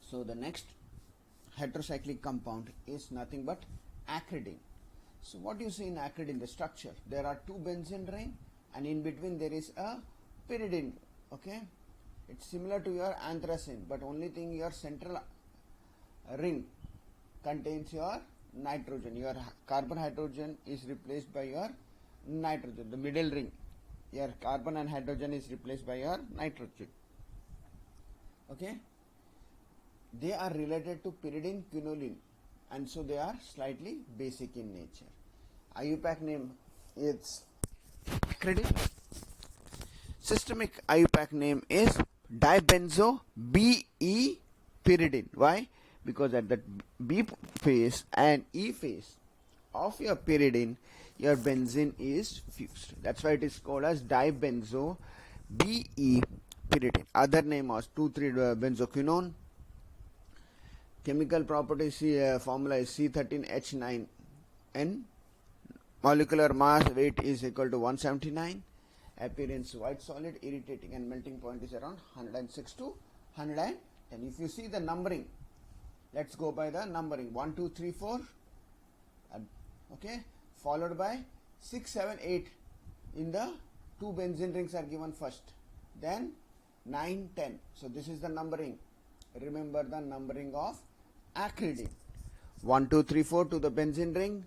So the next heterocyclic compound is nothing but acridine. So what do you see in acridine? The structure. There are two benzene ring and in between there is a pyridine. Okay, it's similar to your anthracene, but only thing your central ring contains your nitrogen. Your carbon hydrogen is replaced by your nitrogen. The middle ring, your carbon and hydrogen is replaced by your nitrogen. Okay, they are related to pyridine quinoline, and so they are slightly basic in nature. IUPAC name is acridine. Systemic IUPAC name is dibenzo BE pyridine. Why? Because at the B phase and E phase of your pyridine, your benzene is fused. That's why it is called as dibenzo BE pyridine. Other name was 2,3-benzoquinone. Chemical property formula is C13H9N. Molecular mass weight is equal to 179. Appearance white solid, irritating and melting point is around 106 to 110. If you see the numbering, let's go by the numbering 1, 2, 3, 4. Okay, followed by 6, 7, 8. In the two benzene rings are given first, then 9, 10. So this is the numbering. Remember the numbering of acridine. 1, 2, 3, 4 to the benzene ring,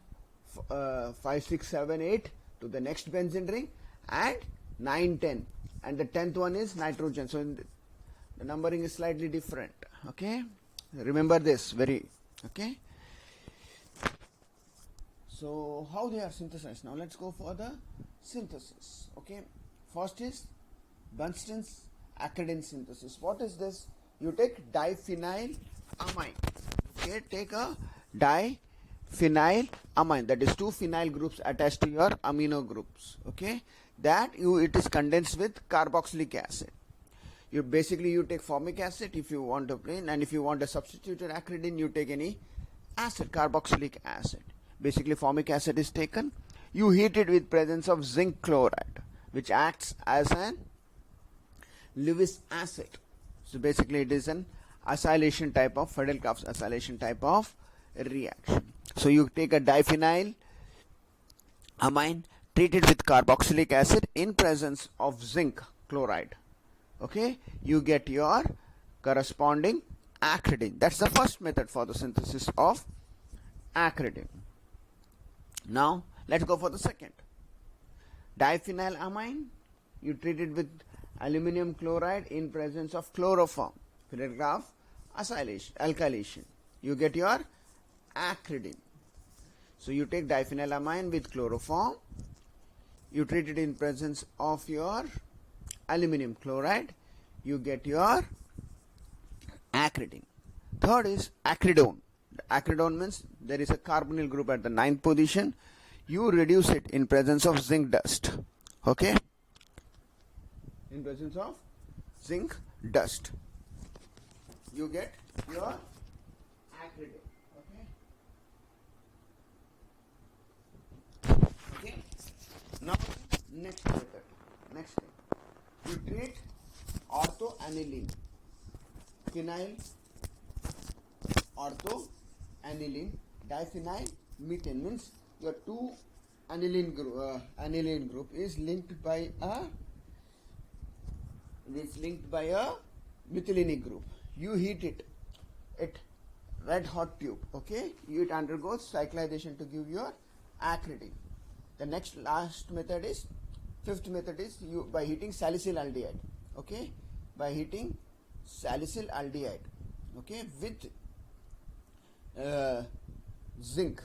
5, 6, 7, 8 to the next benzene ring, and 9, 10. And the 10th one is nitrogen. So the numbering is slightly different. Okay, remember this very. Okay, so how they are synthesized? Now let's go for the synthesis. Okay, first is Bunsen's acridine synthesis. What is this? You take diphenylamine. Okay, take a diphenylamine, that is two phenyl groups attached to your amino groups. Okay, that it is condensed with carboxylic acid. You take formic acid if you want a plain, and if you want a substituted acridine, you take any acid, carboxylic acid. Basically formic acid is taken. You heat it with presence of zinc chloride, which acts as an Lewis acid. So basically it is an acylation type of Fadel-Kauf's acylation type of reaction. So you take a diphenylamine, treat it with carboxylic acid in presence of zinc chloride. Okay, you get your corresponding acridine. That's the first method for the synthesis of acridine. Now let's go for the second. Diphenylamine, you treat it with aluminum chloride in presence of chloroform, Fadel-Kauf's acylation, alkylation. You get your acridine. So you take diphenylamine with chloroform, you treat it in presence of your aluminum chloride, you get your acridine. Third is acridone. Acridone means there is a carbonyl group at the 9th position. You reduce it in presence of zinc dust. Okay, in presence of zinc dust, you get your acridine. Okay, now next method. Next thing, you treat orthoaniline, phenyl orthoaniline diphenyl methane, means your two aniline group is linked by a methylene group. You heat it at red hot tube. Okay, it undergoes cyclization to give your acridine. The last method is, fifth method is, you by heating salicylaldehyde. Okay, by heating salicylaldehyde, okay, with zinc,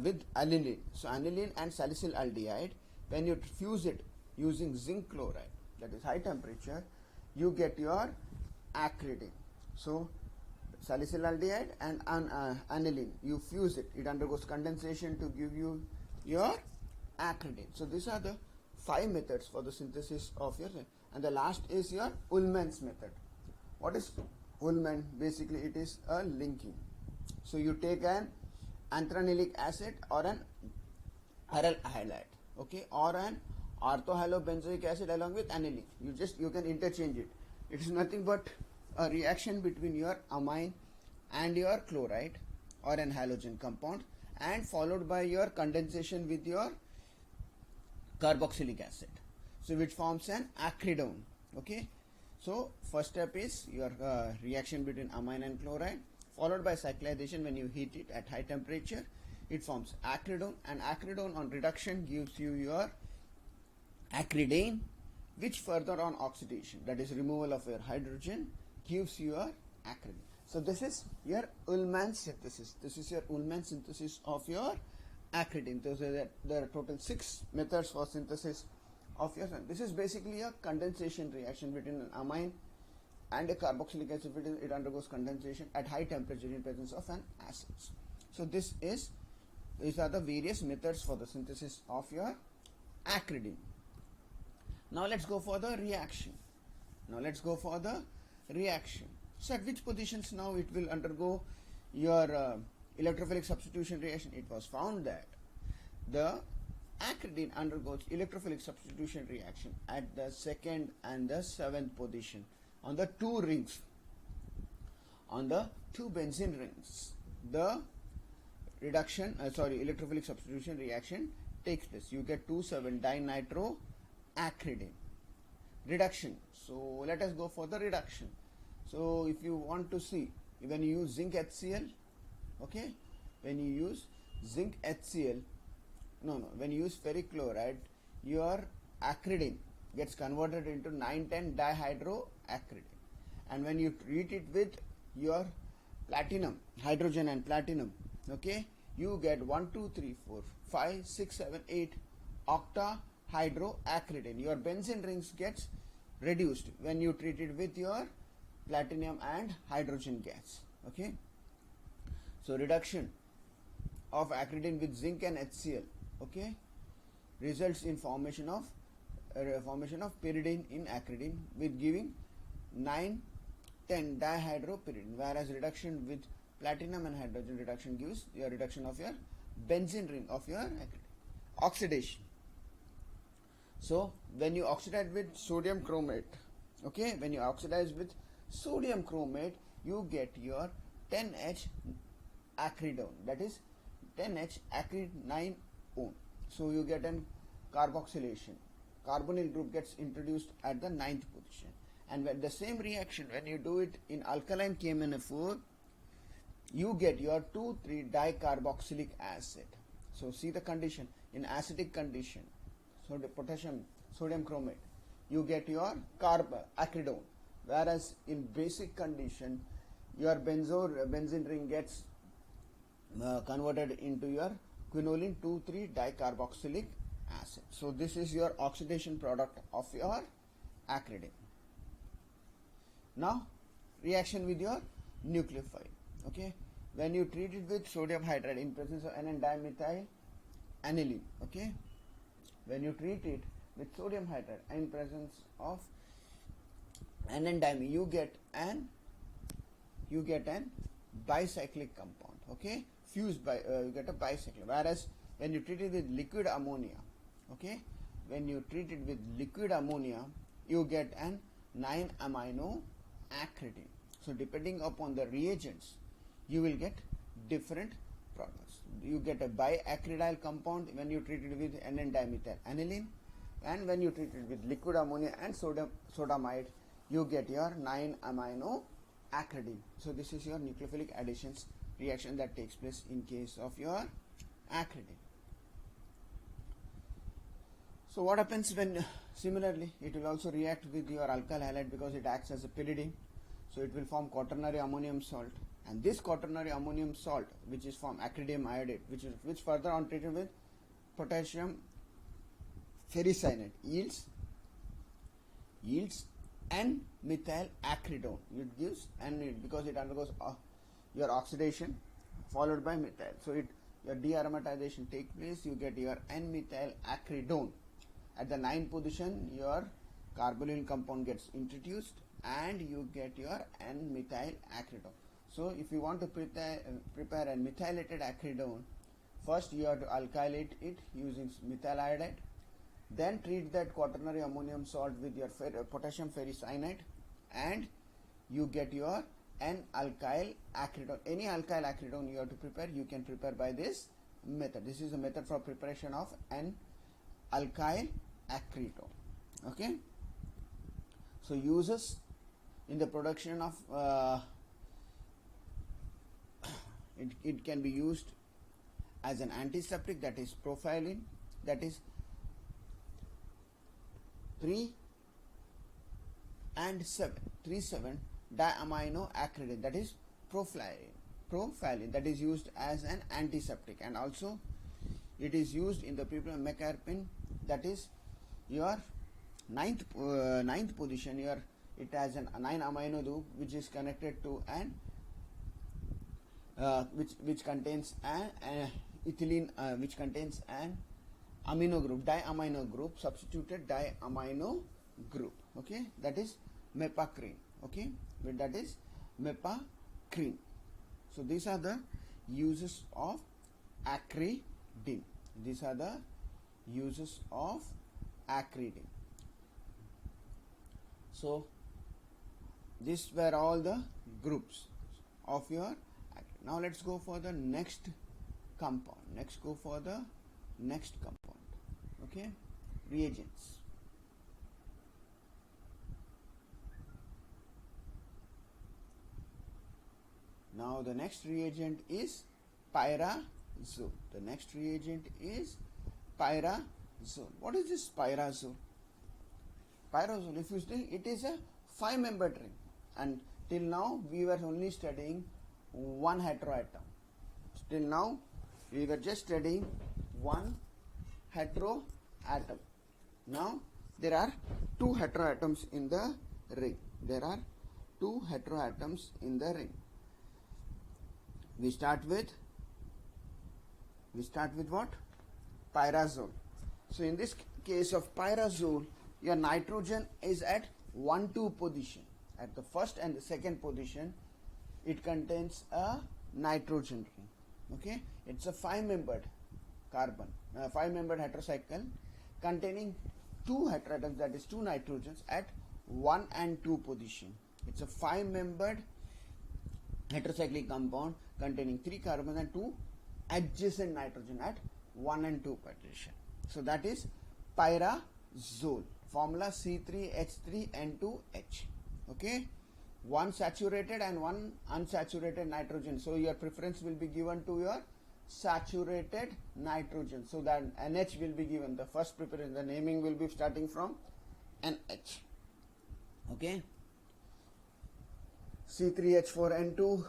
with aniline. So aniline and salicylaldehyde, when you fuse it using zinc chloride, that is high temperature, you get your acridine. So salicylaldehyde and aniline, you fuse it, it undergoes condensation to give you your acridine. So these are the 5 methods for the synthesis of your, and the last is your Ullmann's method. What is Ullmann? Basically it is a linking. So you take an anthranylic acid or an aryl halide, okay, or an orthohalobenzoic acid along with aniline. You can interchange it. It is nothing but a reaction between your amine and your chloride or an halogen compound, and followed by your condensation with your carboxylic acid, so which forms an acridone. Okay, so first step is your reaction between amine and chloride, followed by cyclization. When you heat it at high temperature, it forms acridone, and acridone on reduction gives you your acridane, which further on oxidation, that is removal of your hydrogen, gives you your acridane. So this is your Ullmann synthesis. This is your Ullmann synthesis of your acridane. So there are total 6 methods for synthesis of your. This is basically a condensation reaction between an amine and a carboxylic acid. It undergoes condensation at high temperature in presence of an acid. So these are the various methods for the synthesis of your acridane. Now let's go for the reaction. So at which positions now it will undergo your electrophilic substitution reaction? It was found that the acridane undergoes electrophilic substitution reaction at the 2nd and the 7th position on the 2 rings. On the 2 benzene rings, the electrophilic substitution reaction takes place. You get 2,7-dinitroacridane. Reduction. So let us go for the reduction. So if you want to see, when you use zinc HCl, okay, when you use ferric chloride, your acridane gets converted into 9,10-dihydroacridane, and when you treat it with your platinum, hydrogen and platinum, okay, you get 1, 2, 3, 4, 5, 6, 7, 8 octahydroacridane. Your benzene rings gets reduced when you treat it with your platinum and hydrogen gas. Okay, so reduction of acridane with zinc and HCl, okay, results in formation of pyridine in acridine with giving 9,10-dihydropyridine, whereas reduction with platinum and hydrogen reduction gives your reduction of your benzene ring of your acridine. Oxidation. So when you oxidize with sodium chromate, okay, when you oxidize with sodium chromate, you get your 10H acridone, that is 10H acrid 9-one. So you get an carboxylation. Carbonyl group gets introduced at the 9th position. And when the same reaction, when you do it in alkaline KMnO4, you get your 2,3-dicarboxylic acid. So see the condition. In acidic condition, so the potassium sodium chromate, you get your acridone, whereas in basic condition, your benzene ring gets converted into your quinoline 2,3-dicarboxylic acid. So this is your oxidation product of your acridane. Now reaction with your nucleophile. Okay, when you treat it with sodium hydride in presence of N,N-dimethyl aniline, okay, when you treat it with sodium hydride in presence of N,N-dimethyl, you get an bicyclic compound, okay, fused by you get a bicyclic. Whereas when you treat it with liquid ammonia, okay, when you treat it with liquid ammonia, you get an 9-amino acridine. So depending upon the reagents, you will get different products. You get a biacridyl compound when you treat it with N,N-dimethyl aniline, and when you treat it with liquid ammonia and sodamide, you get your 9-amino acridine. So this is your nucleophilic additions reaction that takes place in case of your acridine. So what happens when similarly it will also react with your alkyl halide because it acts as a pyridine. So it will form quaternary ammonium salt, and this quaternary ammonium salt, which is from acridium iodide, which further on treated with potassium ferricyanide, yields N-methyl acridone. It gives, and because it undergoes your oxidation followed by methyl, so your dearomatization takes place. You get your N-methyl acridone. At the 9th position, your carbonyl compound gets introduced, and you get your N-methyl acridone. So if you want to prepare a methylated acridone, first you have to alkylate it using methyl iodide, then treat that quaternary ammonium salt with your potassium ferricyanide, and you get your N-alkyl acridone. Any alkyl acridone you have to prepare, you can prepare by this method. This is a method for preparation of N-alkyl acridone. Okay. So uses in the production of it can be used as an antiseptic, that is profilin, that is 3 and 7 diamino acridine, that is profilin, that is used as an antiseptic, and also it is used in the preparation of mecarpin, that is your ninth position. It has an 9 amino group which is connected to an which contains an ethylene, which contains an amino group, diamino group, substituted diamino group. Okay, that is mepacrine. Okay, but that is mepacrine. So these are the uses of acridine. These are the uses of acridine. So these were all the groups of your. Now let's go for the next compound. Okay, reagents. Now the next reagent is pyrazole. What is this pyrazole? Pyrazole, if you see, it is a 5-membered ring, and till now we were only studying one heteroatom. Till now we were just studying one heteroatom. Now there are two heteroatoms in the ring. We start with what? Pyrazole. So in this case of pyrazole, your nitrogen is at 1,2 position. At the first and the second position, it contains a nitrogen ring. Okay, it's a 5-membered carbon, 5-membered heterocycle containing two heteroatoms, that is two nitrogens at 1 and 2 position. It's a 5-membered heterocyclic compound containing 3 carbons and 2 adjacent nitrogen at 1 and 2 position. So that is pyrazole. Formula C3H3N2H. Okay, one saturated and one unsaturated nitrogen. So your preference will be given to your saturated nitrogen. So that NH will be given. The first preference, the naming will be starting from NH. Okay. C3H4N2,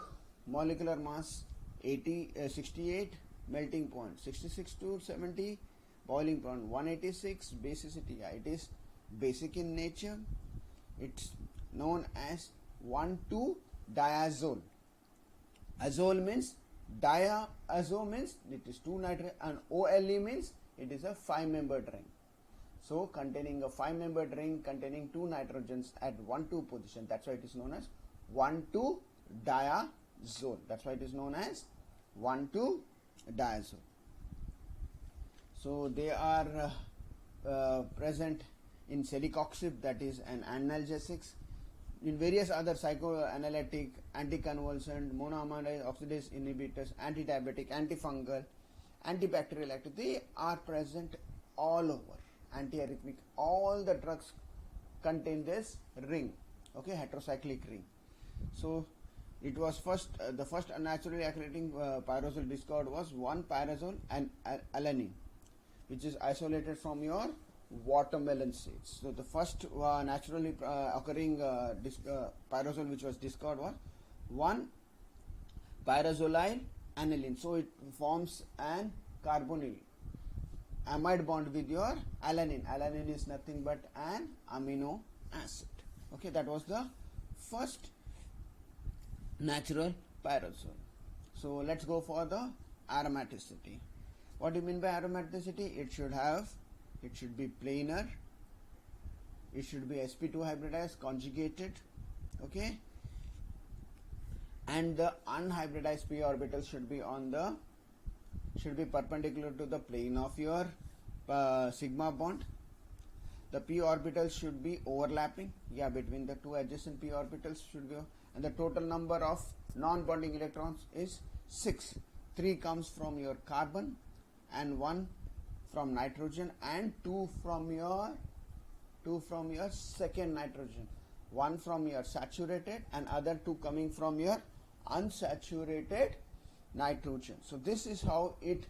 molecular mass 68, melting point 66 to 70, boiling point 186, basicity, it is basic in nature. It's known as 1,2-diazole. Azole means diazo means it is 2 nitrogen, and OLE means it is a 5-membered ring. So containing a 5-membered ring containing 2 nitrogens at 1,2 position. That's why it is known as 1,2-diazole. That's why it is known as 1,2-diazole. So they are present in celecoxib, that is an analgesics, in various other psychoanalytic, anticonvulsant, monoamide oxidase inhibitors, antidiabetic, antifungal, antibacterial active. They are present all over. Antiarrhythmic, all the drugs contain this ring. Okay, heterocyclic ring. So it was the first naturally occurring pyrazole discovered was 1-pyrazole and alanine, which is isolated from your watermelon seeds. So the first naturally occurring pyrazole which was discovered was 1-pyrazolyl aniline. So it forms an carbonyl amide bond with your alanine. Alanine is nothing but an amino acid. Okay, that was the first natural pyrazole. So let's go for the aromaticity. What do you mean by aromaticity? It should be planar, it should be sp2 hybridized conjugated, okay, and the unhybridized p orbital should be perpendicular to the plane of your sigma bond. the p orbitals should be overlapping. Yeah, between the two adjacent p orbitals should be, and the total number of non-bonding electrons is 6. 3 comes from your carbon and 1 from nitrogen and 2 from your second nitrogen. 1 from your saturated and other 2 coming from your unsaturated nitrogen. So this is how its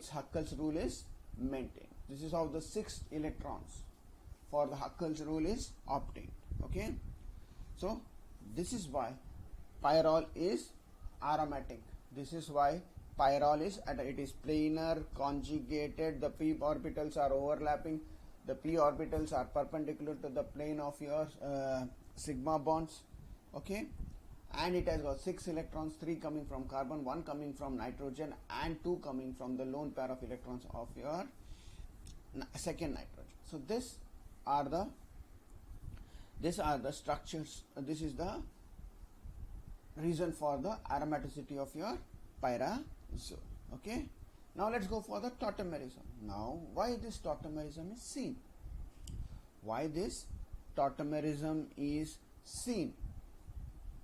Huckel's rule is maintained. This is how the 6 electrons for the Huckel's rule is obtained. Okay, so this is why pyrrole is aromatic. This is why pyrrole is it is planar, conjugated, the p orbitals are overlapping, the p orbitals are perpendicular to the plane of your sigma bonds. Okay, and it has got 6 electrons, 3 coming from carbon, 1 coming from nitrogen and 2 coming from the lone pair of electrons of your second nitrogen. So these are the structures. This is the reason for the aromaticity of your pyrazole. Okay, now let's go for the tautomerism. Now, why this tautomerism is seen? Why this tautomerism is seen?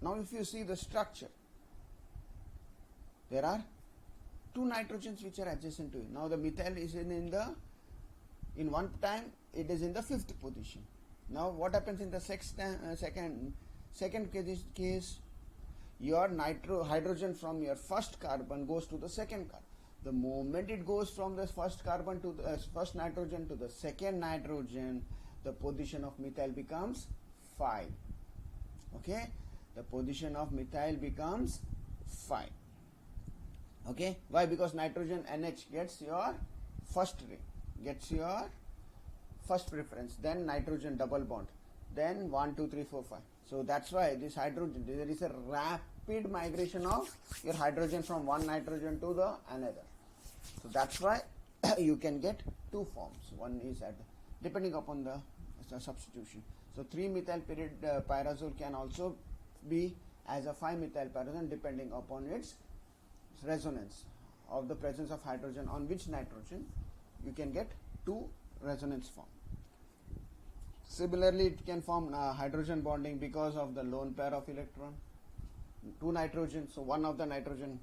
Now, if you see the structure, there are 2 nitrogens which are adjacent to it. Now, the methyl is in one time it is in the 5th position. Now, what happens in the second case? Your hydrogen from your first carbon goes to the second carbon. The moment it goes from the first carbon to the first nitrogen to the second nitrogen, the position of methyl becomes 5. Okay, the position of methyl becomes 5. Okay, why? Because nitrogen NH gets your first ring, gets your first preference, then nitrogen double bond, then 1, 2, 3, 4, 5. So that's why this hydrogen, there is a rapid migration of your hydrogen from one nitrogen to the another. So that's why you can get 2 forms. One is depending upon the substitution. So 3-methyl pyrazole can also be as a 5-methyl pyrazole depending upon its resonance of the presence of hydrogen on which nitrogen. You can get 2 resonance form. Similarly, it can form hydrogen bonding because of the lone pair of electron, 2 nitrogen, so 1 of the nitrogen.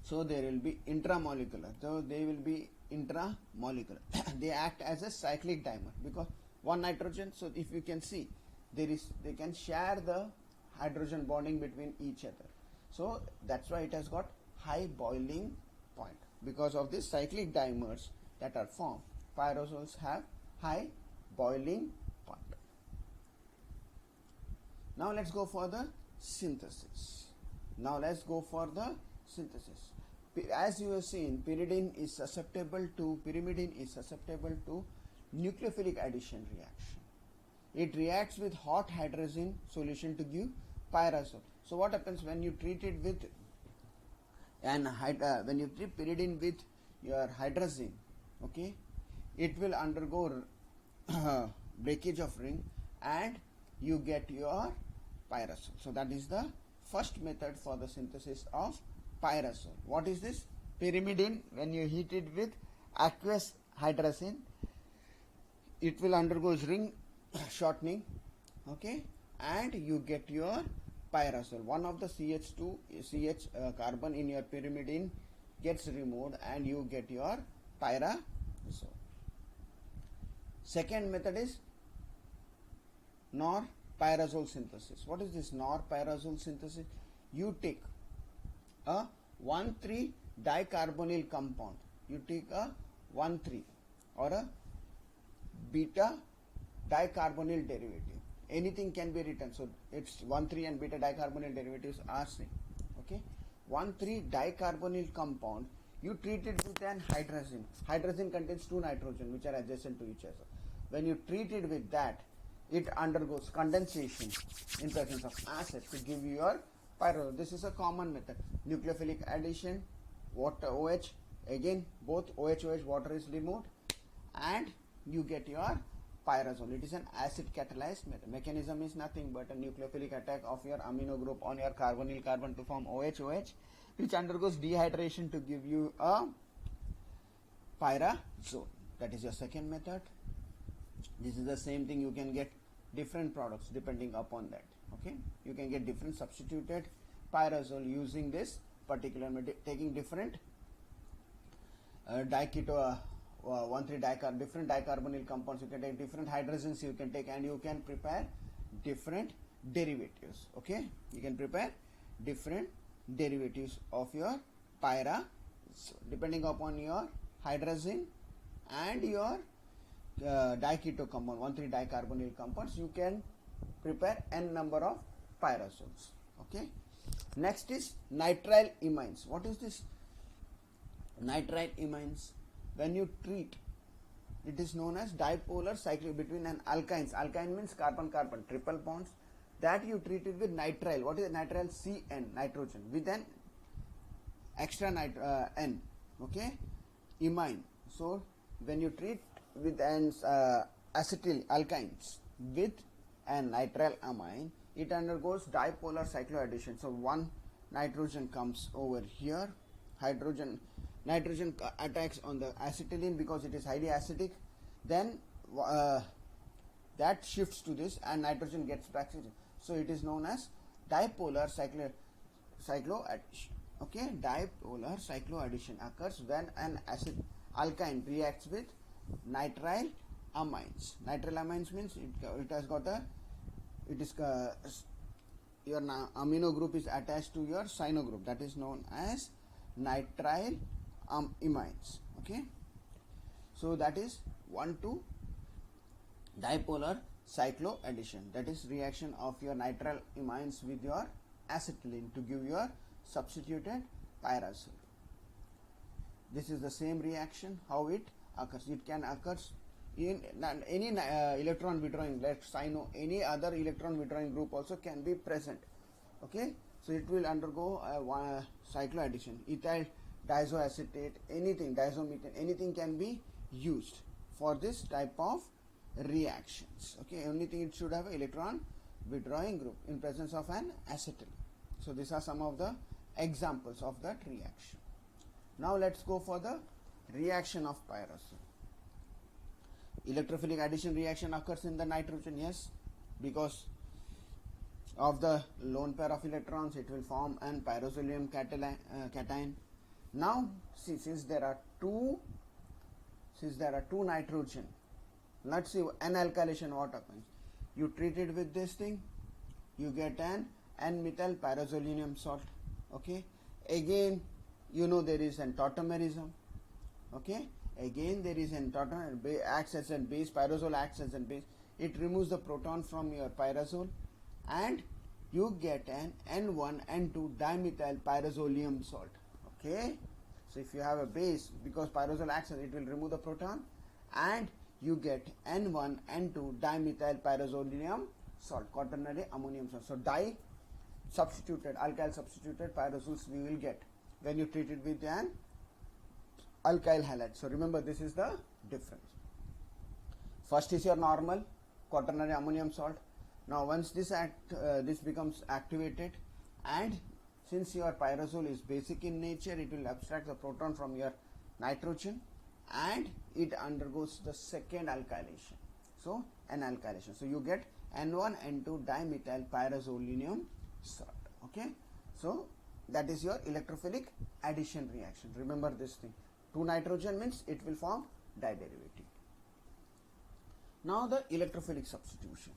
So there will be intramolecular. So they will be intramolecular. They act as a cyclic dimer because 1 nitrogen. So if you can see, they can share the hydrogen bonding between each other. So that's why it has got high boiling point. Because of these cyclic dimers that are formed, pyrazoles have high boiling point. Now let's go for the synthesis. As you have seen, pyrimidine is susceptible to nucleophilic addition reaction. It reacts with hot hydrazine solution to give pyrazole. So what happens when you treat it with when you treat pyridine with your hydrazine? Okay, it will undergo breakage of ring and you get your pyrazole. So that is the first method for the synthesis of pyrazole. What is this? Pyrimidine, when you heat it with aqueous hydrazine, it will undergo ring shortening, okay, and you get your pyrazole. One of the CH carbon in your pyrimidine gets removed and you get your pyrazole. Second method is nor-pyrazole synthesis. What is this nor-pyrazole synthesis? You take a 1,3-dicarbonyl compound. You take a 1,3 or a beta dicarbonyl derivative. Anything can be written. So it's 1,3 and beta dicarbonyl derivatives are same. Okay, 1,3-dicarbonyl compound. You treat it with an hydrazine. Hydrazine contains 2 nitrogen which are adjacent to each other. When you treat it with that, it undergoes condensation in presence of acid to give you your pyrazole. This is a common method. Nucleophilic addition, water OH, again both OH water is removed and you get your pyrazole. It is an acid catalyzed method. Mechanism is nothing but a nucleophilic attack of your amino group on your carbonyl carbon to form OH, which undergoes dehydration to give you a pyrazole. That is your second method. This is the same thing. You can get different products depending upon that. Okay, you can get different substituted pyrazole using this particular method, taking different diketo 1,3-dicarb, different dicarbonyl compounds. You can take different hydrogens. You can take, and you can prepare different derivatives. Okay, you can prepare different derivatives of your pyrazole depending upon your hydrogen and your diketo compound, 1,3-dicarbonyl compounds. You can prepare n number of pyrazoles. Okay, next is nitrile imines. What is this nitrile imines? When you treat, it is known as dipolar cyclic between an alkynes. Alkyne means carbon-carbon triple bonds, that you treat it with nitrile. What is nitrile? CN, nitrogen, with an extra N. Okay, imine. So when you treat with an acetyl alkynes with an nitrile amine, it undergoes dipolar cycloaddition. So one nitrogen comes over here, nitrogen attacks on the acetylene because it is highly acidic, then that shifts to this and nitrogen gets back. So it is known as dipolar cycloaddition. Okay, dipolar cycloaddition occurs when an alkyne reacts with nitrile amines. Nitrile amines means it has got a, your amino group is attached to your cyano group, that is known as nitrile imines. Okay, so that is 1,2 dipolar cycloaddition, that is reaction of your nitrile imines with your acetylene to give your substituted pyrazole. This is the same reaction. How it occurs? It can occur in any electron withdrawing, like cyano, any other electron withdrawing group also can be present. Okay, so it will undergo cycloaddition. Ethyl diazoacetate, anything, diazomethane, anything can be used for this type of reactions. Okay, only thing, it should have an electron withdrawing group in presence of an acetyl. So these are some of the examples of that reaction. Now let's go for the reaction of pyrazole. Electrophilic addition reaction occurs in the nitrogen, yes, because of the lone pair of electrons, it will form an pyrazolium cation. Now see, since there are two nitrogen, let's see an alkylation. What happens? You treat it with this thing, you get an N-methyl pyrazolinium salt. Okay, again you know there is an tautomerism. Okay, again there is an tautomer, acts as a base, pyrazole acts as a base, it removes the proton from your pyrazole and you get an N1 N2 dimethyl pyrazolium salt. Okay, so if you have a base, because pyrazole acts, it will remove the proton and you get N1 N2 dimethyl pyrazolium salt, quaternary ammonium salt. So di substituted, alkyl substituted pyrazoles we will get when you treat it with an alkyl halide. So remember, this is the difference. First is your normal quaternary ammonium salt. Now once this becomes activated, and since your pyrazole is basic in nature, it will abstract the proton from your nitrogen and it undergoes the second alkylation. So an alkylation. So you get N1 N2 dimethyl pyrazolinium salt. Okay, so that is your electrophilic addition reaction. Remember this thing. 2 nitrogen means it will form diderivative. Now the electrophilic substitution.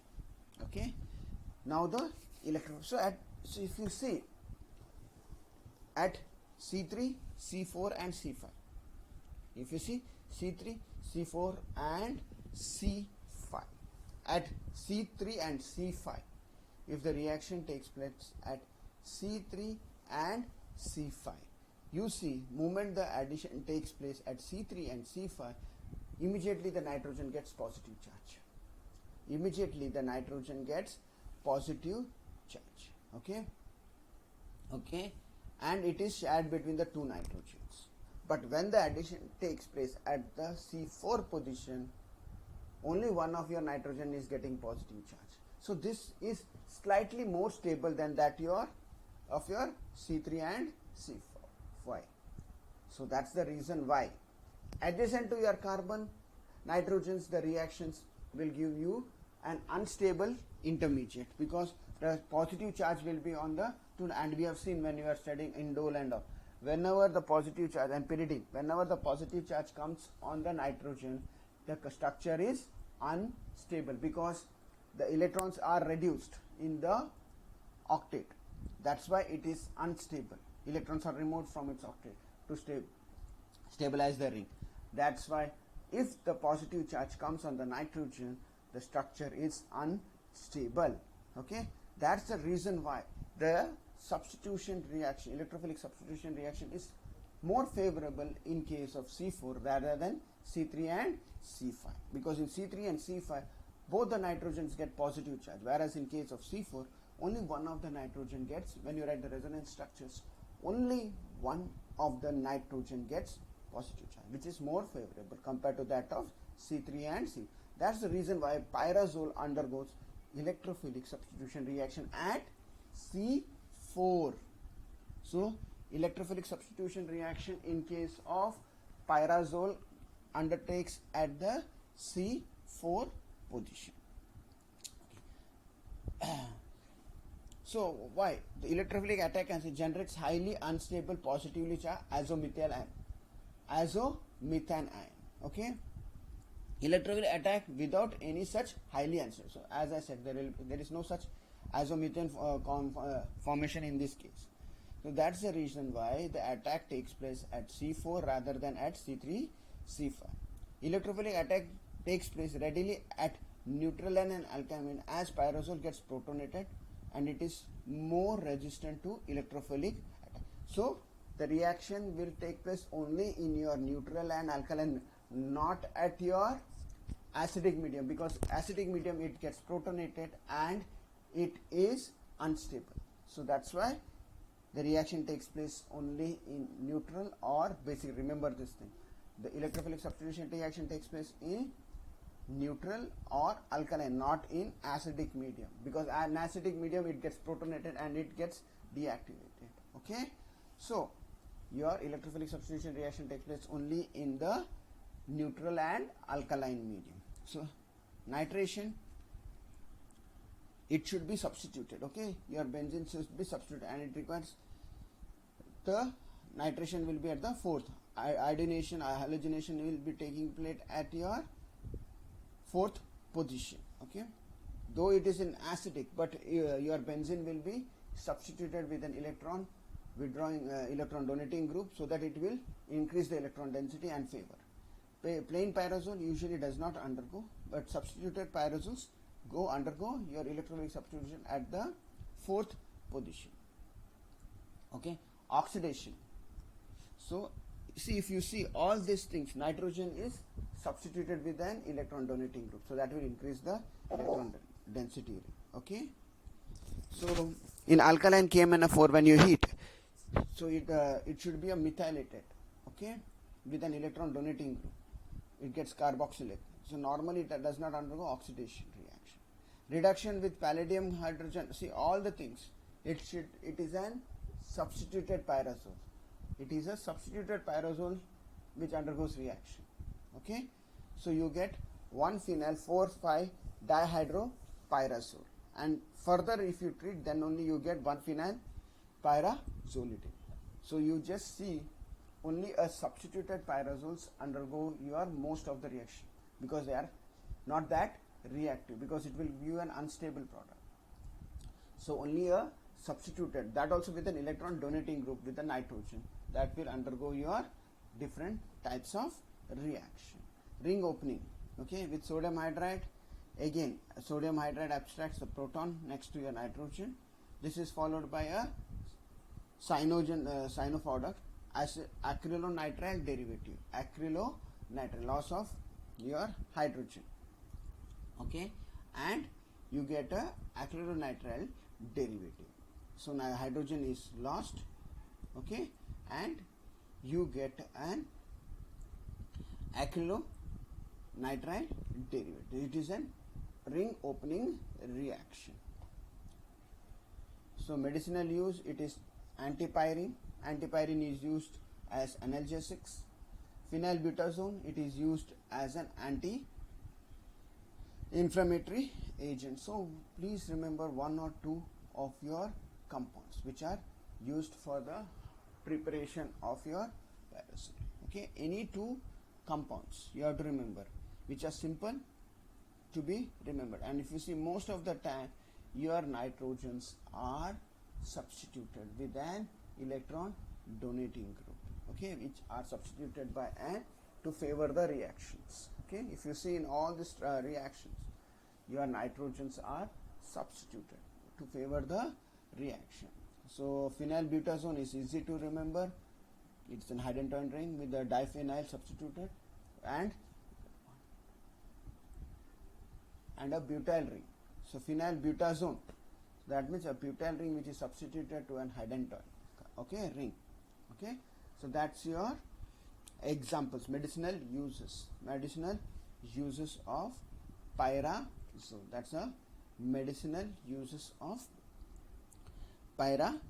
Okay, now the so if you see at C3, C4 and C5, if you see C3, C4 and C5, at C3 and C5, if the reaction takes place at C3 and C5, you see moment the addition takes place at C3 and C5, immediately the nitrogen gets positive charge. Immediately the nitrogen gets positive charge. Okay, okay, and it is shared between the 2 nitrogens. But when the addition takes place at the C4 position, only one of your nitrogen is getting positive charge. So this is slightly more stable than that of your C3 and C4. Why? So that's the reason why Adjacent to your carbon nitrogens, the reactions will give you an unstable intermediate, because the positive charge will be on the two, and we have seen when you are studying indole and all, whenever the positive charge, and pyridine, whenever the positive charge comes on the nitrogen, the structure is unstable because the electrons are reduced in the octet. That's why it is unstable. Electrons are removed from its octet to stabilize the ring. That's why if the positive charge comes on the nitrogen, the structure is unstable. Okay, that's the reason why the substitution reaction, electrophilic substitution reaction, is more favorable in case of C4 rather than C3 and C5, because in C3 and C5 both the nitrogens get positive charge, whereas in case of C4 only one of the nitrogen gets, when you write the resonance structures, only one of the nitrogen gets positive charge, which is more favorable compared to that of C3 and C. That's the reason why pyrazole undergoes electrophilic substitution reaction at C4. So electrophilic substitution reaction in case of pyrazole undertakes at the C4 position. So why? The electrophilic attack generates highly unstable positively charged azomethane ion. Okay, electrophilic attack without any such highly unstable. So as I said, there is no such azomethane formation in this case. So that's the reason why the attack takes place at C4 rather than at C3, C5. Electrophilic attack takes place readily at neutral and alkaline as pyrazole gets protonated, and it is more resistant to electrophilic attack. So the reaction will take place only in your neutral and alkaline, not at your acidic medium, because acidic medium it gets protonated and it is unstable. So that's why the reaction takes place only in neutral or basic. Remember this thing, the electrophilic substitution reaction takes place in neutral or alkaline, not in acidic medium, because in acidic medium it gets protonated and it gets deactivated. Okay, so your electrophilic substitution reaction takes place only in the neutral and alkaline medium. So nitration, it should be substituted. Okay, your benzene should be substituted, and it requires the nitration will be at the fourth. Iodination, halogenation will be taking place at your fourth position. Okay, though it is in acidic, but your benzene will be substituted with an electron withdrawing electron donating group, so that it will increase the electron density and favor. Plain pyrazole usually does not undergo, but substituted pyrazoles undergo your electrophilic substitution at the fourth position. Okay, oxidation. So see, if you see all these things, nitrogen is substituted with an electron donating group, so that will increase the electron density. Okay, so in alkaline KMnO4, when you heat, so it should be a methylated, okay, with an electron donating group, it gets carboxylate. So normally it does not undergo oxidation reaction. Reduction with palladium hydrogen, see all the things, it is an substituted pyrazole. It is a substituted pyrazole which undergoes reaction. Okay, so you get 1-phenyl 4,5 dihydropyrazole, and further if you treat, then only you get 1-phenyl pyrazolidine. So you just see only a substituted pyrazoles undergo your most of the reaction, because they are not that reactive, because it will give you an unstable product. So only a substituted, that also with an electron donating group with the nitrogen, that will undergo your different types of reaction. Ring opening, okay, with sodium hydride. Again, sodium hydride abstracts the proton next to your nitrogen. This is followed by a cyano product as acrylonitrile derivative. Acrylonitrile, loss of your hydrogen. Okay, and you get a acrylonitrile derivative. So now hydrogen is lost. Okay, and you get an acrylonitrile derivative. It is a ring opening reaction. So medicinal use, it is antipyrine. Antipyrine is used as analgesics, Phenylbutazone, it is used as an anti-inflammatory agent. So please remember one or two of your compounds which are used for the preparation of your pyroxene. Okay, any two compounds you have to remember which are simple to be remembered. And if you see, most of the time your nitrogens are substituted with an electron donating group, okay, which are substituted by an to favor the reactions. Okay, if you see in all these reactions, your nitrogens are substituted to favor the reaction. So phenylbutazone is easy to remember. It's an hydantoin ring with the diphenyl substituted and a butyl ring. So phenylbutazone, that means a butyl ring which is substituted to an hydantoin, okay, ring. Okay, so that's your examples, medicinal uses of pyrazone. That's a medicinal uses of pyrazone.